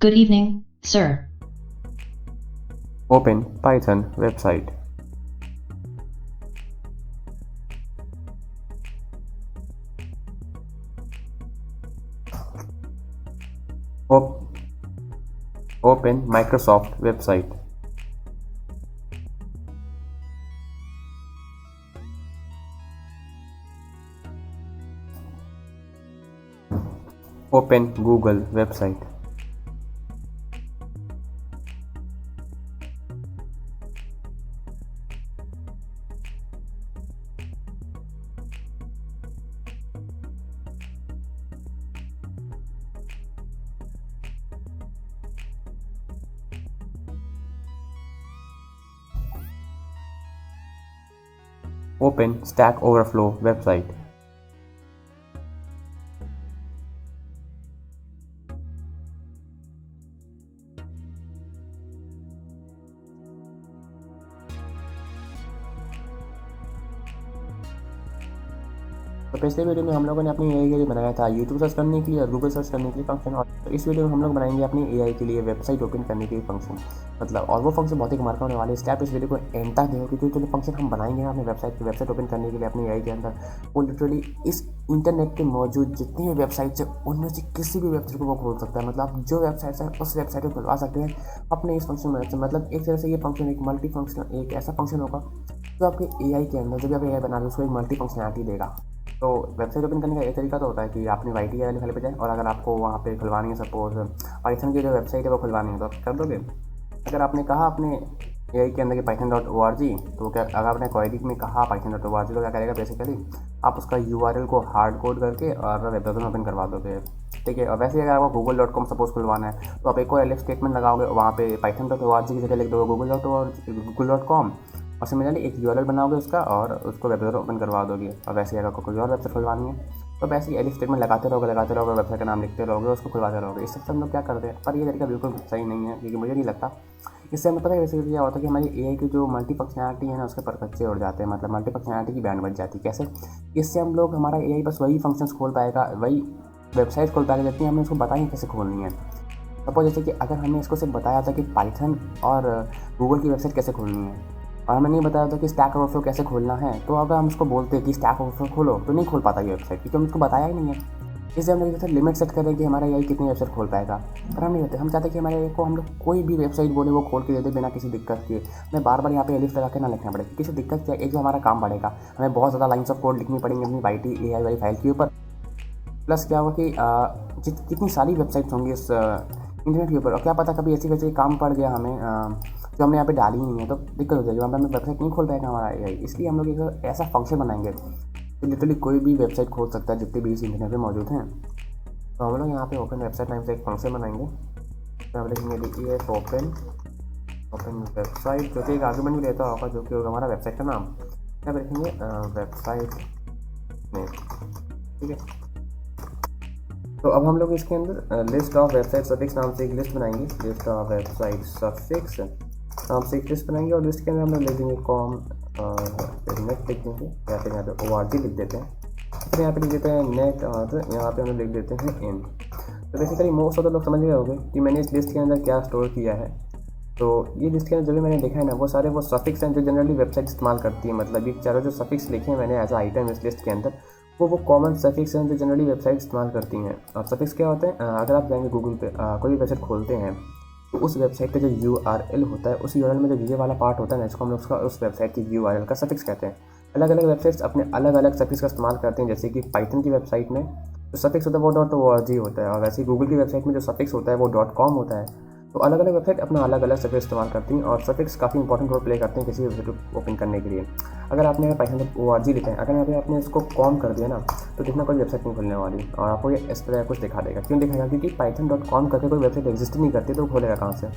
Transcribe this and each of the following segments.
Good evening, sir. Open Python website. Open Microsoft website. Open Google website. Open Stack Overflow website. तो पिछले video में हम लोगों ने अपनी एआई के लिए बनाया था यूट्यूब सर्च करने के लिए और गूगल सर्च करने के लिए फंक्शन, और तो इस वीडियो में हम लोग बनाएंगे अपनी एआई के लिए वेबसाइट ओपन करने के लिए फंक्शन। मतलब और वो फंक्शन बहुत ही कमाल का होने वाले। इसलिए आप इस वीडियो को एंड तक देखो, क्योंकि जो फंक्शन हम बनाएंगे अपनी वेबसाइट ओपन करने के लिए अपनी एआई के अंदर, वो लिटरली इस इंटरनेट पे मौजूद जितनी भी वेबसाइट्स है उनमें से किसी भी वेबसाइट को वो खोल सकता है। मतलब आप जो वेबसाइट्स है उस वेबसाइट को खुलवा सकते हैं अपने इस फंक्शन में। मतलब एक तरह से ये फंक्शन एक मल्टी फंक्शन, एक ऐसा फंक्शन होगा जो आपके एआई के अंदर, जो भी आप एआई बना रहे हो उसको एक मल्टी फंक्शनलिटी देगा। तो वेबसाइट ओपन करने का एक तरीका तो होता है कि आपने वाई टी वाले फाइल पे जाए, और अगर आपको वहाँ पे खुलवानी है सपोज पाइथन की जो वेबसाइट है वो खुलवानी है तो आप कर दोगे। अगर आपने कहा अपने एआई के अंदर कि python.org, तो क्या अगर आपने क्वेरी में कहा python.org तो क्या करेगा, बेसिकली आप उसका यूआरएल को हार्ड कोड करके और वेब ब्राउज़र में ओपन करवा दोगे। ठीक है। और वैसे अगर आपको google.com सपोज खुलवाना है तो आप एक और एलिफ स्टेटमेंट लगाओगे, वहाँ पे python.org की जगह लिख दोगे google.com, और सिमिलरली एक यूआरएल बनाओगे उसका और उसको वेब ब्राउज़र ओपन करवा दोगे। और वैसे अगर कोई और वेबसाइट खुलवानी है तो वैसे ही एलिफ स्टेटमेंट लगाते रहोगे, वेबसाइट का नाम लिखते रहोगे, उसको खुलवाते रहोगे। इससे हम लोग क्या करते हैं, पर ये तरीका बिल्कुल सही नहीं है, क्योंकि मुझे नहीं लगता। इससे हमें पता है बेसिकली क्या होता है कि हमारी एआई की जो मल्टी फंक्शनलिटी है ना उसके पर कच्चे उड़ जाते हैं। मतलब मल्टी फंक्शनलिटी की बैंड बच जाती है। कैसे? इससे हम लोग, हमारा एआई बस वही फंक्शंस खोल पाएगा, वही वेबसाइट खोल पाएगा जितनी हमने उसको बताई कैसे खोलनी है। सपोज जैसे कि अगर हमने इसको सिर्फ बताया था कि पाइथन और गूगल की वेबसाइट कैसे खोलनी है, और हमें नहीं बताया था कि स्टैक ओवरफ्लो कैसे खोलना है, तो अगर हम उसको बोलते हैं कि स्टैक ओवरफ्लो खोलो तो नहीं खोल पाता ये वेबसाइट, क्योंकि हम उसको बताया ही नहीं है। इससे हम लोग लिमिट सेट करें कि हमारा एआई कितनी वेबसाइट खोल पाएगा, पर हम नहीं होते। हम चाहते हैं कि हमारे को हम लोग कोई भी वेबसाइट बोले वो खोल के दे दे बिना किसी दिक्कत के। हमें बार बार यहाँ पे एलिफ लगा के ना लिखना पड़ेगा, किसी दिक्कत क्या, एक जो हमारा काम बढ़ेगा, हमें बहुत ज़्यादा लाइन्स ऑफ कोड लिखनी पड़ेंगी अपनी वाई टी एआई वाली फाइल के ऊपर। प्लस क्या होगा कि कितनी सारी वेबसाइट्स होंगी इस इंटरनेट के ऊपर, और क्या पता कभी ऐसी वैसे काम पड़ गया हमें जो हमने यहाँ पे डाली ही नहीं है, तो दिक्कत हो जाएगी, वहाँ पे हमें वेबसाइट नहीं खोल पाएगा हमारा एआई। इसलिए हम लोग एक ऐसा फंक्शन बनाएंगे तो लिटरली कोई भी वेबसाइट खोल सकता है जितने भी इस इंटरनेट पे मौजूद हैं। तो हम लोग यहाँ पे ओपन वेबसाइट नाम से एक फंक्शन बनाएंगे। तो हम लिखेंगे देखिए ओपन वेबसाइट, जो कि एक आर्गुमेंट भी रहता होगा, जो कि होगा हमारा वेबसाइट का नाम। यहाँ पे लिखेंगे वेबसाइट नेम। ठीक है। तो अब हम लोग इसके अंदर लिस्ट ऑफ वेबसाइट सफिक्स नाम से एक लिस्ट बनाएंगे। लिस्ट ऑफ वेबसाइट सफिक्स नाम से एक लिस्ट बनाएंगे, और लिस्ट के अंदर हम लोग लिख देंगे कॉम और नेट लिख देंगे, या फिर यहाँ पे ORG लिख देते हैं, फिर यहाँ पे लिख देते हैं नेट, और यहाँ पे हम लिख देते हैं इन। तो बेसिकली मोस्ट ऑफ द लोग समझ गए होंगे कि मैंने इस लिस्ट के अंदर क्या स्टोर किया है। तो ये लिस्ट के अंदर जो भी मैंने लिखा है ना, वो सारे वो सफिक्स हैं जो जनरली वेबसाइट इस्तेमाल करती है। मतलब ये चारों जो सफिक्स लिखे हैं मैंने एज आइटम इस लिस्ट के अंदर, वो कॉमन सफिक्स हैं जो जनरली वेबसाइट इस्तेमाल करती हैं। और सफिक्स क्या होते हैं, अगर आप जाएंगे गूगल पे कोई भी वेबसाइट खोलते हैं तो उस वेबसाइट का जो URL होता है, उस URL में जो ये वाला पार्ट होता है ना, इसको हम लोग उसका उस वेबसाइट की URL का सफिक्स कहते हैं। अलग अलग वेबसाइट्स अपने अलग अलग सफिक्स का इस्तेमाल करते हैं। जैसे कि पाइथन की वेबसाइट में जो सफिक्स होता है वो .org होता है, और वैसे गूगल की वेबसाइट में जो सफिक्स होता है वो .com होता है। तो अलग अलग वेबसाइट अपना अलग अलग सफिक्स इस्तेमाल करती हैं, और सफिक्स काफ़ी इंपॉर्टेंट रोल प्ले करते हैं किसी वेबसाइट को ओपन करने के लिए। अगर आपने python.org लिखा है, अगर यहाँ पे आपने इसको कॉम कर दिया ना, तो देखना कोई वेबसाइट नहीं खुलने वाली, और आपको ये इस तरह कुछ दिखा देगा। क्यों दिखाएगा? क्योंकि python.com करके कोई वेबसाइट एग्जिस्ट नहीं करती, तो खोलेगा कहाँ से?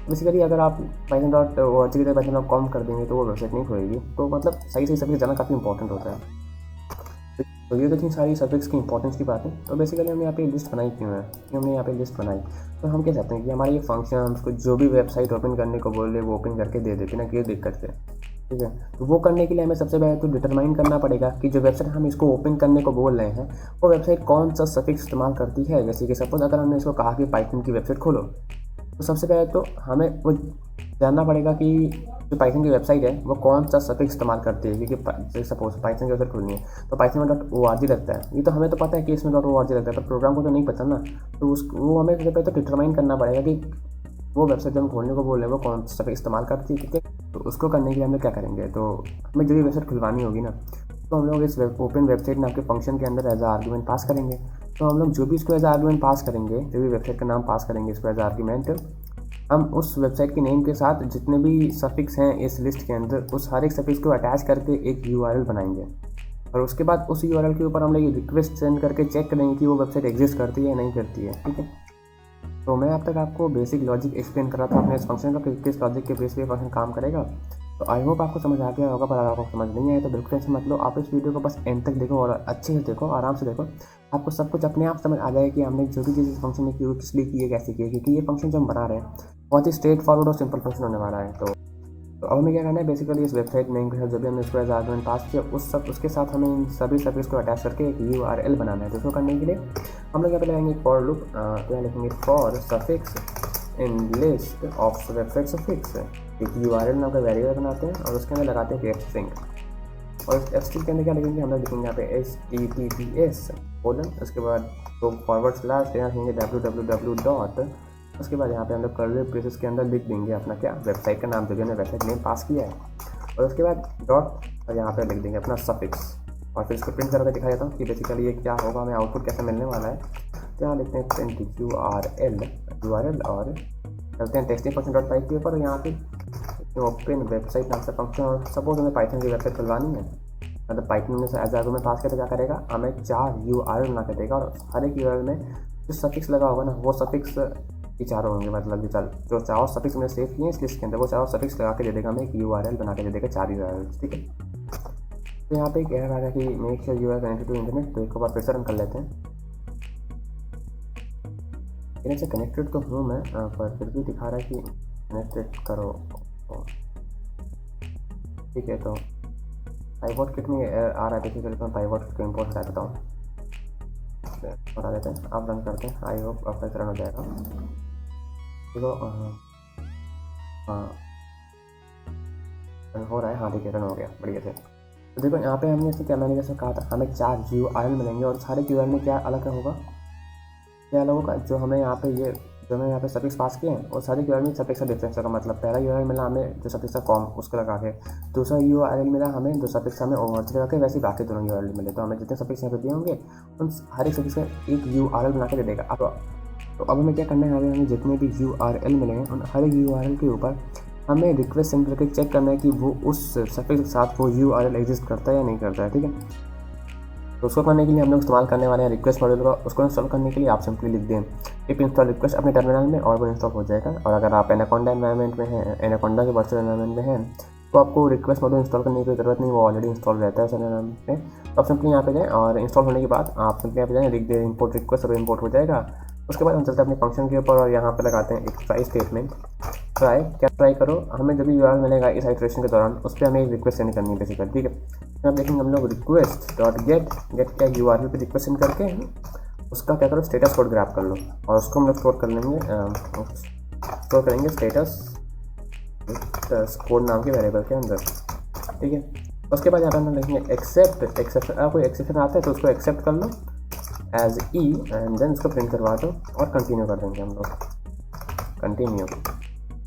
बेसिकली अगर आप python.org की जगह python.com कर देंगे तो वो वेबसाइट नहीं खुलेगी। तो मतलब सही सफिक्स जाना काफ़ी इंपॉर्टेंट होता है। तो ये तो थी सारी सब्जेक्ट्स की इंपॉर्टेंस की बातें। तो बेसिकली हमने यहाँ पे लिस्ट बनाई क्यों है, कि हमने यहाँ पे लिस्ट बनाई तो हम क्या चाहते हैं कि हमारे ये फंक्शन उसको जो भी वेबसाइट ओपन करने को बोले वो ओपन करके दे दे बिना किसी दिक्कत के। ठीक है। तो वो करने के लिए हमें सबसे पहले तो डिटरमाइन करना पड़ेगा कि जो वेबसाइट हम इसको ओपन करने को बोल रहे हैं वो वेबसाइट कौन सा सफिक्स इस्तेमाल करती है। जैसे कि सपोज अगर हमने इसको कहा कि पाइथन की वेबसाइट खोलो, तो सबसे पहले तो हमें वो जानना पड़ेगा कि जो पाइथन की वेबसाइट है वो कौन सा सफिक्स इस्तेमाल करती है। क्योंकि सपोज पाइथन की वेबसाइट खोलनी है तो पाइथन में .org लगता है, ये तो हमें तो पता है कि इसमें .org लगता है, पर प्रोग्राम को तो नहीं पता ना। तो वो हमें सबसे पहले तो डिटरमाइन करना पड़ेगा कि वो वेबसाइट जो हम खोलने को बोल रहे हैं वो कौन सा सफिक्स इस्तेमाल करती है। ठीक है, तो उसको करने के लिए हम लोग क्या करेंगे, तो हमें जो भी वेबसाइट खुलवानी होगी ना, तो हम लोग इस ओपन वेबसाइट नाम के फंक्शन के अंदर एज आ आर्ग्यूमेंट पास करेंगे। तो हम लोग जो भी इसको एज आर्ग्यूमेंट पास करेंगे, जो भी वेबसाइट का नाम पास करेंगे इसको एज आर्ग्यूमेंट, हम उस वेबसाइट के नेम के साथ जितने भी सफिक्स हैं इस लिस्ट के अंदर, उस हर एक सफिक्स को अटैच करके एक यूआरएल बनाएंगे। और उसके बाद उस यूआरएल के ऊपर हम लोग रिक्वेस्ट सेंड करके चेक करेंगे कि वो वेबसाइट एग्जिस्ट करती है या नहीं करती है। ठीक है, तो मैं अब तक आपको बेसिक लॉजिक एक्सप्लेन कर रहा था अपने इस फंक्शन का, किस लॉजिक के बेस पे फंक्शन काम करेगा। तो आई होप आपको समझ आ गया होगा, पर अगर आपको समझ नहीं आया तो बिल्कुल टेंशन मत लो, आप इस वीडियो को बस एंड तक देखो और अच्छे से देखो, आराम से देखो, आपको सब कुछ अपने आप समझ आ जाएगा कि हमने जो भी चीज़ इस फंक्शन में की वो किस लिए की है, कैसे की है। क्योंकि ये फंक्शन जो हम बना रहे हैं बहुत ही स्ट्रेट फॉरवर्ड और सिंपल फंक्शन होने वाला है। तो अब हमें क्या करना है, बेसिकली इस वेबसाइट नेम के साथ जो भी हमने उसको एज आर्गुमेंट पास किया उसके साथ हमें इन सभी सर्विस को अटैच करके एक यूआरएल बनाना है। तो उसको करने के लिए हम लोग यहाँ पे लगाएंगे फॉर लूप, तो यहाँ लिखेंगे for suffix in list of website suffix, एक यूआरएल नाम का वेरिएबल बनाते हैं और उसके अंदर लगाते हैं स्ट्रिंग। और स्ट्रिंग के अंदर क्या लिखेंगे, हम लोग लिखेंगे यहाँ पे HTTPS कोलन, उसके बाद तो फॉरवर्ड स्लैश यहाँ लिखेंगे www. उसके बाद यहाँ पे हम लोग कर्ली ब्रेसेस के अंदर लिख देंगे अपना क्या वेबसाइट का नाम, जो भी हमने वेबसाइट नेम पास किया है। और उसके बाद डॉट और यहाँ पे लिख देंगे अपना सफिक्स, और फिर इसको प्रिंट करके दिखा देता हूँ कि बेसिकली ये क्या होगा, हमें आउटपुट कैसे मिलने वाला है। तो यहाँ लिखते हैं प्रिंट यूआरएल और करते हैं testing.py के ऊपर। यहाँ पे ओपन वेबसाइट नाम से फंक्शन, और सपोज हमें पाइथन की वेबसाइट खुलवानी है, मतलब पाइथन में से एज आर्गुमेंट पास करके क्या करेगा, हमें 4 यूआरएल बना के देगा, और हर एक यूआरएल में जो सफिक्स लगा होगा ना वो सफिक्स ये चारों होंगे, मतलब जो चारों सफिक्स मैंने सेव किए हैं इस लिस्ट के अंदर वो चारों सफिक्स लगा के दे देगा, हमें एक यूआरएल बना के दे देगा 4 यूआरएल। ठीक है, तो यहाँ पे एक एरर आ गया कि make sure you are connected to internet. तो एक बार फिर से रन कर लेते हैं। इनसे से कनेक्टेड तो हूँ मैं, पर फिर भी दिखा रहा है कि कनेक्टेड करो। ठीक है, तो पाइवॉट किट में आ रहा है, देखिए मैं पाइवॉट किट को इम्पोर्ट करा देता हूँ, बता देते हैं, आप रन करते हैं। आई होप आपका रन हो जाएगा। देखो हाँ रन हो रहा है, हाँ ठीक है रन हो गया बढ़िया से। तो देखो यहाँ पे हमने क्या, मैंने जैसे कहा था हमें 4 यूआरएल मिलेंगे, और सारे यूआरएल में क्या अलग होगा, क्या अलग होगा, जो हमें यहाँ पे ये जो हमें यहाँ पे सफिक्स पास किए हैं और सारे यूआरएल में सफिक्स का डिफरेंस होगा। मतलब पहला यूआरएल मिला हमें जो सफिक्स का कॉम उसको लगा के, दूसरा यूआरएल मिला हमें जो सफिक्स हमें ओवरच लगा के, वैसे बाकी दोनों यूआरएल मिले। तो हमें जितने सफिक्स यहाँ पे दिए होंगे उन हर एक सफिक्स का एक यूआरएल बना के दे देगा। तो अब हमें क्या करना है, हमें जितने भी यूआरएल मिले हैं उन हर एक यूआरएल के ऊपर हमें रिक्वेस्ट सेंड करके चेक करना है कि वो उस सफिक्स के साथ वो यूआरएल एग्जिस्ट करता है या नहीं करता है। ठीक है, तो उसको करने के लिए हम लोग इस्तेमाल करने वाले हैं रिक्वेस्ट मॉड्यूल का। उसको इंस्टॉल करने के लिए आप सिंपली लिख दें इफ इंस्टॉल रिक्वेस्ट अपने टर्मिनल में, और वो इंस्टॉल हो जाएगा। और अगर आप एनाकोंडा एनवायरनमेंट में हैं, एनाकोंडा के वर्चुअल एनवायरनमेंट में हैं, तो आपको रिक्वेस्ट मॉड्यूल इंस्टॉल करने की जरूरत नहीं, वो ऑलरेडी इंस्टॉल रहता है उस एनवायरनमेंट में। तो आप सिंपली यहाँ पे जाएँ और इंस्टॉल होने के बाद आप सिंपली यहाँ पे जाएँ, लिख दें इंपोर्ट रिक्वेस्ट और इंपोर्ट हो जाएगा। उसके बाद हम चलते हैं अपने फंक्शन के ऊपर और यहाँ पे लगाते हैं एक ट्राई स्टेटमेंट। ट्राई करो, हमें जब भी यूआरएल मिलेगा इस आइटरेशन के दौरान उस पर हमें एक रिक्वेस्ट सेंड करनी है बेसिकली। ठीक है, अब देखेंगे हम लोग रिक्वेस्ट डॉट गेट क्या यूआरएल पे रिक्वेस्ट सेंड करके उसका क्या करो स्टेटस कोड ग्रैब कर लो, और उसको हम लोग स्टोर कर लेंगे, स्टोर करेंगे स्टेटस कोड नाम के वेरिएबल के अंदर। ठीक है, उसके बाद यहाँ पर हम लिखेंगे एक्सेप्ट कोई एक्सेप्शन आता है तो उसको एक्सेप्ट कर लो एज ई, एंड देन उसको प्रिंट करवा दो और कंटिन्यू कर देंगे हम लोग, कंटिन्यू।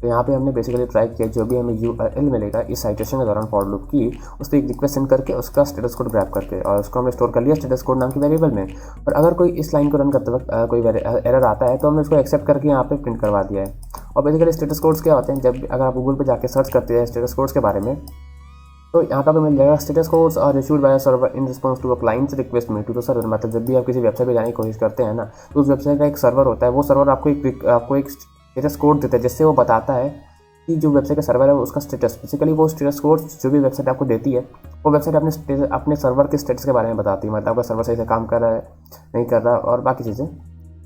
तो यहाँ पे हमने बेसिकली ट्राई किया जो भी हमें यूआरएल मिलेगा इस साइटेशन के दौरान फॉर लूप की, उस पर एक रिक्वेस्ट सेंड करके उसका स्टेटस कोड ग्रैब करके, और उसको हमने स्टोर कर लिया स्टेटस कोड नाम की वेरिएबल में। और अगर कोई इस लाइन को रन करते वक्त कोई एरर आता है तो हमने उसको एक्सेप्ट करके यहाँ पे प्रिंट करवा दिया है। और बेसिकली स्टेटस कोड्स क्या होते हैं, जब अगर आप गूगल पर जाके सर्च करते हैं स्टेटस कोड्स के बारे में, तो यहाँ पर मिल जाएगा स्टेटस कोड्स और issued by server in response to a client request में टू द सर्वर। मतलब जब भी आप किसी वेबसाइट पे जाने की कोशिश करते हैं ना, तो उस वेबसाइट का एक सर्वर होता है, वो सर्वर आपको एक स्टेटस कोड देता है जिससे वो बताता है कि जो वेबसाइट का सर्वर है उसका स्टेटस। बेसिकली वो स्टेटस कोड जो भी वेबसाइट आपको देती है वो वेबसाइट अपने सर्वर के स्टेटस के बारे में बताती है, मतलब आपका सर्वर सही से काम कर रहा है नहीं कर रहा और बाकी चीज़ें।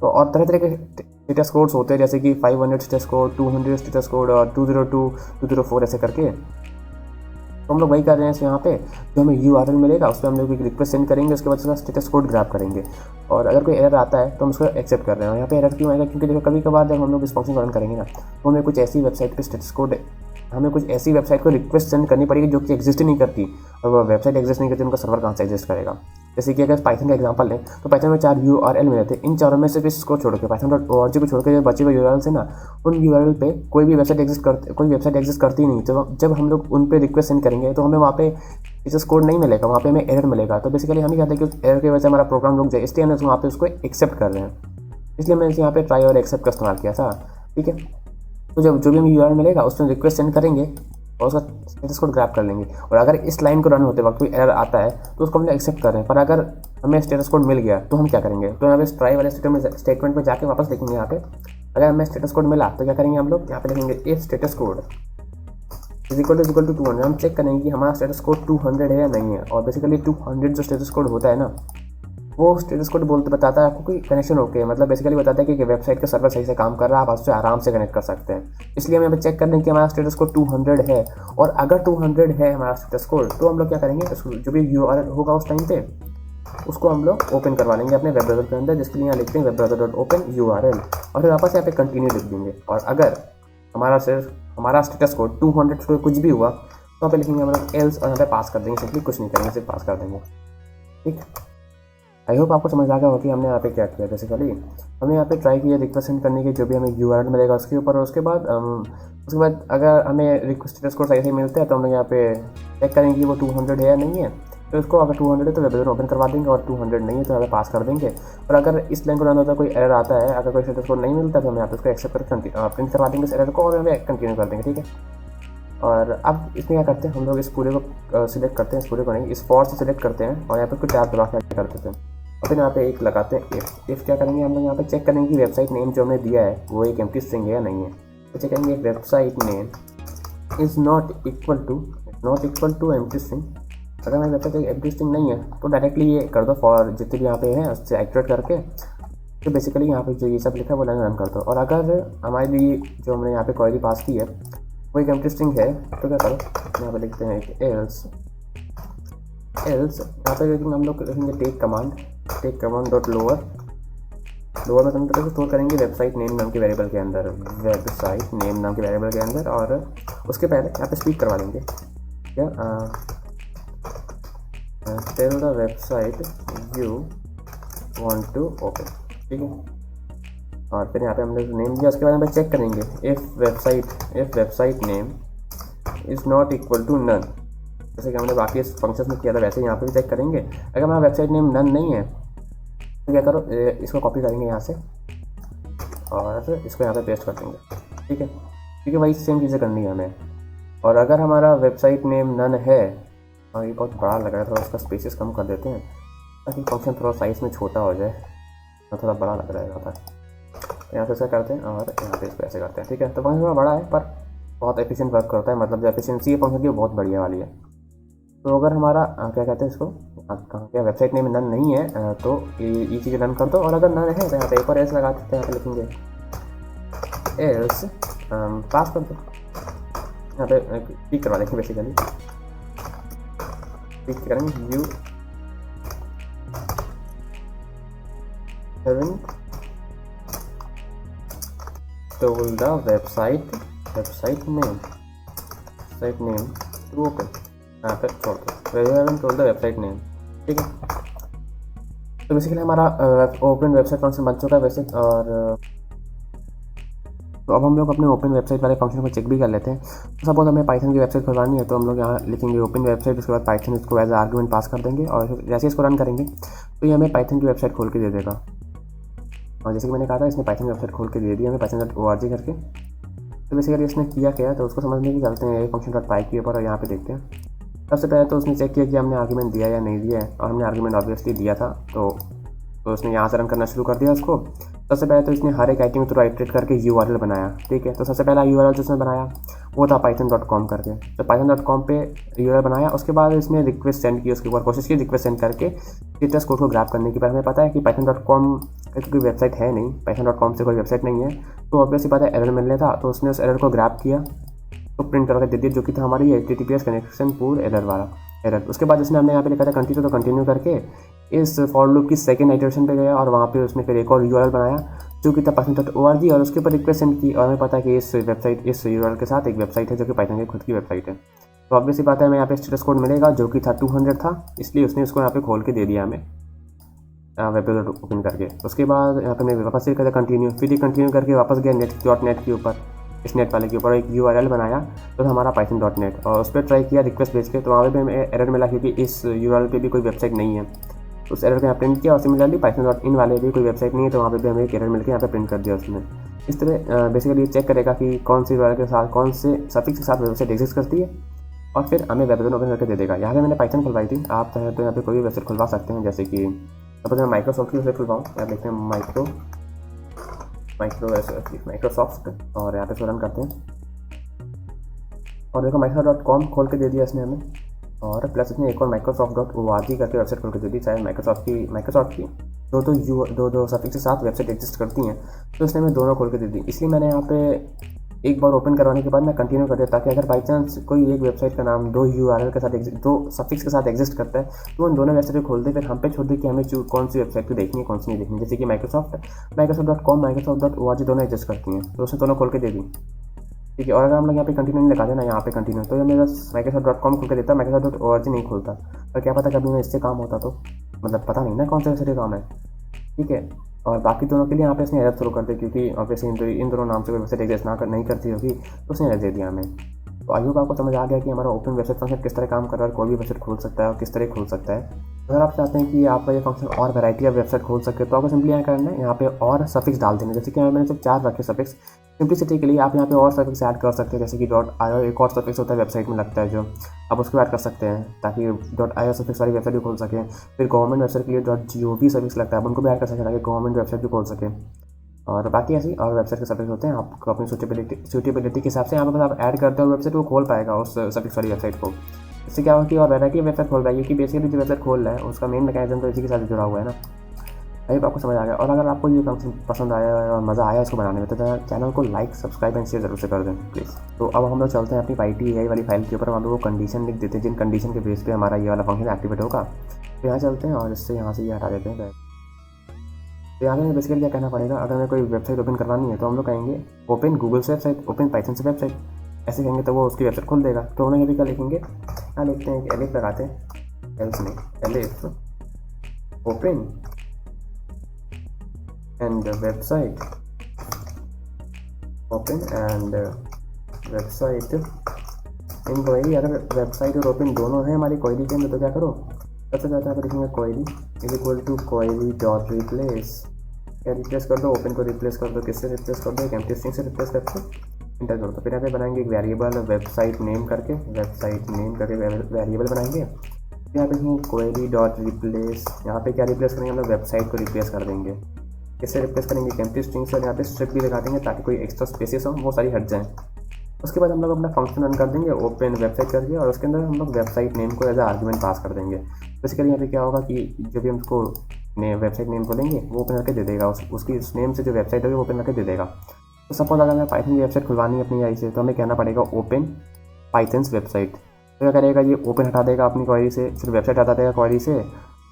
तो और तरह तरह के स्टेटस कोड्स होते हैं, जैसे कि 500 स्टेटस कोड, 200 स्टेटस कोड और 202, 204 ऐसे करके। तो हम लोग वही कर रहे हैं यहाँ पे, जो हमें URL मिलेगा उस पर हम लोग एक रिक्वेस्ट सेंड करेंगे, उसके बाद उसका स्टेटस कोड ग्रैब करेंगे, और अगर कोई एरर आता है तो हम उसको एक्सेप्ट कर रहे हैं। यहाँ पे एरर क्यों आएगा, क्योंकि देखो कभी कभार जब हम लोग इस फंक्शन को रन करेंगे ना, तो हमें कुछ ऐसी वेबसाइट पे स्टेटस कोड, हमें कुछ ऐसी वेबसाइट को रिक्वेस्ट सेंड करनी पड़ेगी जो कि एग्जिस्ट ही नहीं करती, और वो वेबसाइट एग्जिस्ट नहीं करती, उनका सर्वर कहाँ से एग्जिस्ट करेगा। जैसे कि अगर पाइथन का एग्जांपल लें तो पाइथन में 4 URL मिले थे, इन चारों में से इसको छोड़ के python.org को छोड़ के जो बचे हुए URL से ना, उन URL पे कोई वेबसाइट एग्जिस्ट करती नहीं। तो जब हम लोग उन पे रिक्वेस्ट सेंड करेंगे तो हमें वहाँ पे स्टेटस कोड नहीं मिलेगा, वहाँ पे हमें एरर मिलेगा। तो बेसिकली हम ये कहते हैं कि उस एरर की वजह से हमारा प्रोग्राम रुक जाए, इसलिए हम वहाँ पे उसको एक्सेप्ट कर रहे हैं। इसलिए मैंने यहाँ पे ट्राई और एक्सेप्ट का इस्तेमाल किया था, ठीक है। तो जब जो भी हमें URL मिलेगा उसमें रिक्वेस्ट सेंड करेंगे और उसका स्टेटस कोड ग्रैब कर लेंगे, और अगर इस लाइन को रन होते वक्त कोई एरर आता है तो उसको हम एक्सेप्ट कर रहे हैं। पर अगर हमें स्टेटस कोड मिल गया तो हम क्या करेंगे, तो यहाँ पे ट्राई वाले स्टेटमेंट में जाके वापस लिखेंगे। यहाँ पे अगर हमें स्टेटस कोड मिला तो क्या करेंगे हम लोग, यहाँ पे लिखेंगे if status code equal to 200। हम चेक करेंगे कि हमारा स्टेटस कोड 200 है या नहीं है। और बेसिकली 200 जो स्टेटस कोड होता है ना, वो स्टेटस कोड बताता है आपको कोई कनेक्शन ओके, मतलब बेसिकली बताता है कि वेबसाइट का सर्वर सही से काम कर रहा है, आप उससे आराम से कनेक्ट कर सकते हैं। इसलिए हम यहाँ पे चेक कर लेंगे कि हमारा स्टेटस कोड 200 है, और अगर 200 है हमारा स्टेटस कोड तो हम लोग क्या करेंगे, जो भी URL होगा उस टाइम पे उसको हम लोग ओपन करवा लेंगे अपने वेब ब्राउज़र के अंदर, जिसके लिए यहाँ लिखते हैं webbrowser.open URL, और फिर वापस यहाँ पे कंटिन्यू लिख देंगे। और अगर हमारा स्टेटस कोड 200 से कुछ भी हुआ तो यहाँ पे लिखेंगे हम लोग एल्स, और यहाँ पे पास कर देंगे। सिंपली कुछ नहीं करेंगे, सिर्फ पास कर देंगे, ठीक। आई होप आपको समझ आ गया हो कि हमने यहाँ पे क्या किया। बेसिकली हमने यहाँ पे ट्राई किया रिक्वेस्ट सेंड करने की, जो भी हमें URL मिलेगा उसके ऊपर, और उसके बाद अगर हमें रिक्वेस्ट स्टेटस कोड सही मिलता है तो हम लोग यहाँ पे चेक करेंगे कि वो 200 है या नहीं है। तो उसको अगर 200 है तो वेब ब्राउज़र ओपन करवा देंगे, और 200 नहीं है तो यहाँ पे पास कर देंगे। और अगर इस लाइन को रन होता है कोई एरर आता है, अगर कोई स्टेटस कोड नहीं मिलता तो हम यहाँ पे उसको एक्सेप्ट करके प्रिंट करवा देंगे इस एरर को, और हमें कंटिन्यू कर देंगे, ठीक है। और अब इसमें क्या करते हैं, हम लोग इस पूरे को सिलेक्ट करते हैं, इस पूरे को नहीं, इस फॉर से सिलेक्ट करते हैं, और यहाँ पे कुछ टैब दबा के कर देते हैं, और फिर यहाँ पे एक लगाते हैं इफ क्या करेंगे हम लोग यहाँ पे चेक करेंगे कि वेबसाइट नेम जो हमने दिया है वो एक एम्प्टी स्ट्रिंग है या नहीं है। तो चेक करेंगे website name is not equal to empty string. अगर हमारी वेबसाइट एक एम्प्टी स्ट्रिंग नहीं है तो डायरेक्टली ये कर दो, फॉर जितने भी यहाँ पे हैं उससे एक्टिवेट करके, तो बेसिकली यहाँ पे जो ये सब लिखा है वो लाइन रन कर दो। और अगर हमारे लिए जो हमने यहाँ पे क्वेरी पास की है वो एक एम्प्टी स्ट्रिंग है तो क्या करो, यहाँ पे लिखते हैं एक एल्स यहाँ पे हम लोग लिखेंगे टेक कमांड डॉट लोअर में हम लोग स्टोर करेंगे वेबसाइट नेम नाम के वेरिएबल के अंदर, और उसके पहले यहाँ पे स्पीड करवा देंगे क्या, tell the website you want to open, ठीक है। और फिर यहाँ पे हमने नेम दिया, उसके बाद हम चेक करेंगे if website name is not equal to none, जैसे कि हमने बाकी फंक्शंस में किया था वैसे यहाँ पे भी चेक करेंगे। अगर हमारा वेबसाइट नेम नन नहीं है तो क्या करो, इसको कॉपी करेंगे यहाँ से और इसको यहाँ पे पेस्ट कर देंगे, ठीक है, क्योंकि वही सेम चीज़ें करनी है हमें। और अगर हमारा वेबसाइट नेम नन है, और ये बहुत बड़ा लग रहा है, थोड़ा उसका स्पेसेस कम कर देते हैं ताकि फंक्शन थोड़ा साइज़ में छोटा हो जाए, और थोड़ा बड़ा लग रहा है यहाँ पर। यहाँ से ऐसा करते हैं और यहाँ पे इसको ऐसे करते हैं, ठीक है। तो फंक्शन थोड़ा बड़ा है पर बहुत एफिशिएंट वर्क करता है, मतलब जो एफिशिएंसी है फंक्शन की वो बहुत बढ़िया वाली है। तो अगर हमारा क्या कहते हैं इसको, कहाँ क्या वेबसाइट नेम नन नहीं है तो ये चीज़ें रन कर दो, और अगर नन है तो यहाँ पे एक और एल्स लगा देते हैं, यहाँ पे लिखेंगे एल्स पास कर दो, यहाँ पे टिक करवा देंगे, बेसिकली टिक करेंगे you haven't told the website name to open, यहाँ पर छोड़ दो टोल्ड द वेबसाइट नेम, ठीक है। तो बेसिकली हमारा ओपन वेबसाइट फंक्शन बन चुका है वैसे। और तो अब हम लोग अपने ओपन वेबसाइट वाले फंक्शन को चेक भी कर लेते हैं। तो सपोज हमें पाइथन की वेबसाइट खुलवानी है तो हम लोग यहाँ लिखेंगे ओपन वेबसाइट, उसके बाद पाइथन इसको एज आर्गुमेंट पास कर देंगे, और जैसे इसको रन करेंगे तो ये हमें पाइथन की वेबसाइट खोल के दे देगा। और जैसे कि मैंने कहा था इसने पाइथन की वेबसाइट खोल के दे दी हमें python.org करके। तो बेसिकली इसने किया क्या तो उसको समझने की चलते हैं function.py के ऊपर, और यहाँ पे देखते हैं। सबसे पहले तो उसने चेक किया कि हमने आर्गुमेंट दिया या नहीं दिया है, और हमने आर्गुमेंट ऑब्वियसली दिया था तो उसने यहाँ से रन करना शुरू कर दिया उसको। सबसे पहले तो इसने हर एक आइटम थ्रू आइटरेट करके URL बनाया, ठीक है। तो सबसे पहला URL जो उसने बनाया वो था python.com करके, तो python.com पे URL बनाया। उसके बाद इसने रिक्वेस्ट सेंड की, उसके ऊपर कोशिश की रिक्वेस्ट सेंड करके स्टेटस कोड को ग्रैब करने की, पर हमें पता है कि python.com कोई वेबसाइट है नहीं, python.com से कोई वेबसाइट नहीं है, तो ऑब्वियसली पता है एरर मिलने था, तो उसने उस एरर को ग्रैब किया। तो प्रिंट करके दे दिया, जो कि था हमारी HTTPS कनेक्शन पूर एरर वाला एरर। उसके बाद इसने हमने यहाँ पे लिखा था कंटिन्यू, तो कंटिन्यू करके इस फॉर लूप की सेकंड आइटरेशन पे गया और वहाँ पे उसने फिर एक और URL बनाया जो कि था python.org, और उसके ऊपर रिक्वेस्ट सेंड की। और हमें पता है कि इस वेबसाइट, इस URL के साथ एक वेबसाइट है जो कि पाइथन की खुद की वेबसाइट है। तो ऑब्वियस सी बात है, हमें यहाँ पे स्टेटस कोड मिलेगा जो कि था 200 था, इसलिए उसने उसको यहाँ पे खोल के दे दिया हमें वेब ब्राउज़र ओपन करके। उसके बाद यहाँ पे मैं वापस से कहता कंटिन्यू, फिर ये कंटिन्यू करके वापस गया net के ऊपर, इस नेट वाले के ऊपर एक URL बनाया तो हमारा python.net, और उस पर ट्राई किया रिक्वेस्ट भेज के, तो वहाँ पे हमें एरर मिला क्योंकि इस URL पे भी कोई वेबसाइट नहीं है। उस एरर को यहाँ प्रिंट किया, और सिमिलरली python.in वाले भी कोई वेबसाइट नहीं है, तो वहाँ पे भी हमें एक एरर मिलकर यहाँ पे प्रिंट कर दिया उसने। इस तरह बेसिकली ये चेक करेगा कि कौन सी URL के साथ, कौन से सफिक्स के साथ वेबसाइट एग्जिस्ट करती है, और फिर हमें वेब ब्राउज़र ओपन करके दे देगा। यहाँ पे मैंने पाइथन खुलवाई थी, आप चाहें तो यहाँ पे कोई भी वेबसाइट खुलवा सकते हैं, जैसे कि सपोज मैं माइक्रोसॉफ्ट की वेबसाइट खुलवाऊँ, यहाँ देखते हैं माइक्रोसॉफ्ट, और यहाँ पे इसको रन करते हैं, और देखो microsoft.com खोल के दे दिया इसने हमें, और प्लस इसने एक और microsoft.org करके वेबसाइट खोल के दे दी। चाहे माइक्रोसॉफ्ट की दो सफिक्स के साथ वेबसाइट एग्जिस्ट करती हैं, तो इसने हमें दोनों खोल के दे दी। इसलिए मैंने यहाँ पे एक बार ओपन करवाने के बाद मैं कंटिन्यू कर दिया, ताकि अगर बाई चांस कोई एक वेबसाइट का नाम दो URL के साथ, दो सफिक्स के साथ एग्जिस्ट करता है, तो उन दोनों वेबसाइट को खोल दे, फिर हम पे छोड़ दे कि हमें कौन सी वेबसाइट को देखनी है, कौन सी नहीं देखनी। जैसे कि माइक्रोसॉफ्ट.com, microsoft.org दोनों एग्जिस्ट करती हैं, तो उसने दोनों खोल के दे दी। ठीक है, और अगर हम लोग यहाँ पे कंटिन्यू नहीं लगा देना, यहाँ पे कंटिन्यू, तो ये मेरा microsoft.com खोल के देता, microsoft.org नहीं खोलता। और क्या पता कभी मैं इससे काम होता तो, मतलब पता नहीं ना कौन सा वेबसाइट काम है। ठीक है, और बाकी दोनों के लिए यहाँ पे इसने एरर थ्रो कर दी, क्योंकि ऑब्वियसली इन दोनों नाम से वेबसाइट एग्जिस्ट नहीं करती होगी, तो उसने एरर दे दिया हमें। तो आई होप आपको समझ आ गया कि हमारा ओपन वेबसाइट फंक्शन किस तरह काम कर रहा है, कोई भी वेबसाइट खोल सकता है और किस तरह खोल सकता है। अगर आप चाहते हैं कि आपका ये फंक्शन और वैरायटी ऑफ वेबसाइट खोल सके, तो आपको सिंपली यहाँ करना है, यहाँ पे और सफिक्स डाल देना। जैसे कि मैंने सिर्फ 4 रखे सफिक्स, सिंपलिसिटी के लिए आप यहाँ पे और सफिक्स ऐड कर सकते हैं, जैसे कि .io एक और सफिक्स होता है वेबसाइट में लगता है जो, आप उसको ऐड कर सकते हैं ताकि .io सफिक्स वाली वेबसाइट भी खोल सकें। फिर गवर्नमेंट वेबसाइट के लिए .gov सफिक्स लगता है, आप उनको भी ऐड कर सकते हैं ताकि गवर्नमेंट वेबसाइट भी खोल सकें। और बाकी ऐसी और वेबसाइट के सफिक्स होते हैं, आपको अपनी सूटेबिलिटी के हिसाब से यहाँ पर आप ऐड करते हो, वेबसाइट वो खोल पाएगा उस सफिक्स वाली वेबसाइट को। इससे क्या होगा कि और वैरायटी ऑफ वेबसाइट खोल पाएगी, क्योंकि बेसिकली जो वेबसाइट खोल रहा है उसका मेन मैकेनिज्म तो इसी के साथ जुड़ा हुआ है ना। आई होप आपको समझ आ गया। और अगर आपको ये फंक्शन पसंद आया है और मज़ा आया इसको बनाने में, तो चैनल को लाइक, सब्सक्राइब एंड शेयर जरूर से कर दें प्लीज़। तो अब हम लोग चलते हैं अपनी PyTI वाली फाइल के ऊपर, वहाँ पे वो कंडीशन लिख देते हैं जिन कंडीशन के बेस पे हमारा ये वाला फंक्शन एक्टिवेट होगा। तो यहाँ चलते हैं और इससे यहाँ से ये हटा देते हैं। तो यहाँ पे बेसिकली क्या कहना पड़ेगा, अगर हमें कोई वेबसाइट ओपन करवानी है तो हम लोग कहेंगे ओपन गूगल से वेबसाइट, ओपन पाइथन से वेबसाइट, ऐसे कहेंगे तो वो उसकी वेबसाइट खोल देगा। तो हम यहाँ पे क्या लिखेंगे, यहाँ लिखते हैं कि एलिफ लगाते हैं, एल्स में elif open and website, open and website in query. अगर वेबसाइट और ओपन दोनों हैं हमारी क्वेरी के अंदर, तो क्या करो, सबसे पहले यहाँ पर लिखेंगे query is equal to query dot replace, क्या रिप्लेस कर दो, ओपन को रिप्लेस कर दो, किससे रिप्लेस कर दो, एक एम्प्टी स्ट्रिंग से रिप्लेस करके इंटर कर दो। फिर यहाँ पे बनाएंगे एक वेरिएबल वेबसाइट नेम करके वेरिएबल बनाएंगे। यहाँ पे क्वेरी डॉट रिप्लेस, यहाँ पे क्या रिप्लेस करेंगे हम लोग, वेबसाइट को रिप्लेस कर देंगे। किससे रिप्लेस करेंगे, एक एम्प्टी स्ट्रिंग से, और यहाँ पे स्ट्रिप भी लगा देंगे ताकि कोई एक्स्ट्रा स्पेसेस हो वो सारी हट जाएँ। उसके बाद हम लोग अपना फंक्शन रन कर देंगे ओपन वेबसाइट करके, और उसके अंदर हम लोग वेबसाइट नेम को एज ए आर्गुमेंट पास कर देंगे। बेसिकली यहाँ पे क्या होगा कि जो भी हम उसको वेबसाइट नेम बोलेंगे वो ओपन करके दे देगा, उसकी उस नेम से जो वेबसाइट होगी वो ओपन करके दे देगा। तो सपोज अगर हमें पाइथन की वेबसाइट खुलवानी है अपनी आई से, तो हमें कहना पड़ेगा ओपन पाइथन्स वेबसाइट। तो क्या करेगा, ये ओपन हटा देगा अपनी क्वेरी से, फिर वेबसाइट हटा देगा क्वेरी से,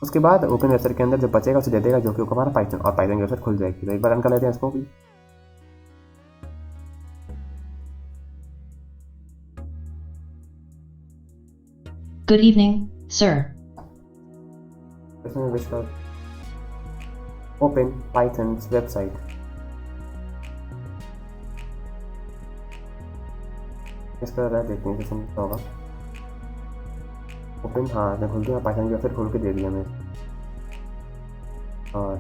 उसके बाद ओपन वेबसाइट के अंदर जो बचेगा उसे दे देगा, जो कि हमारा पाइथन, और पाइथन की वेबसाइट खुल जाएगी। तो एक बार रन कर लेते हैं इसको भी। Good evening, sir. इसमें विश कर ओपन पाइथन्स वेबसाइट। इस तरह देखते हैं कि समझता होगा। ओपन, हाँ मैं खुल दिया, पाइथन की वेबसाइट खोल के दे दिया मैं। और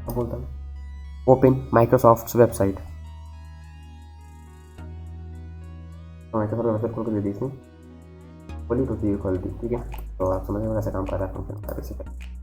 अब बोलता हूँ open Microsoft website, Microsoft website खोल के दे दी इसने, बोली तो खोल दी। ठीक है, तो आप समझ में कैसे काम कर रहा है फंक्शन बेसिकली।